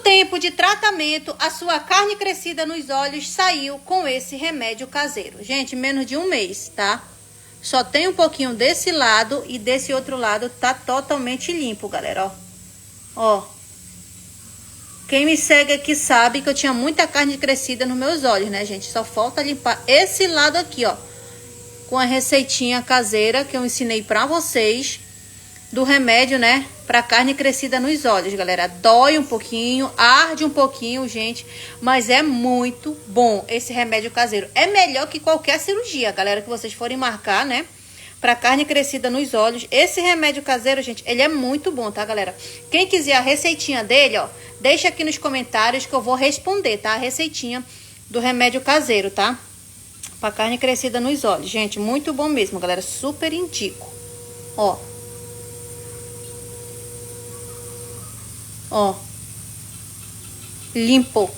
tempo de tratamento, a sua carne crescida nos olhos saiu com esse remédio caseiro. Gente, menos de um mês, tá? Só tem um pouquinho desse lado e desse outro lado tá totalmente limpo, galera, ó. Ó. Quem me segue aqui sabe que eu tinha muita carne crescida nos meus olhos, né, gente? Só falta limpar esse lado aqui, ó. Com a receitinha caseira que eu ensinei pra vocês. Do remédio, né? Pra carne crescida nos olhos, galera. Dói um pouquinho, arde um pouquinho, gente. Mas é muito bom esse remédio caseiro. É melhor que qualquer cirurgia, galera, que vocês forem marcar, né? Pra carne crescida nos olhos. Esse remédio caseiro, gente, ele é muito bom, tá, galera? Quem quiser a receitinha dele, ó, deixa aqui nos comentários que eu vou responder, tá? A receitinha do remédio caseiro, tá? Pra carne crescida nos olhos. Gente, muito bom mesmo, galera. Super indico. Ó. Ó, limpo.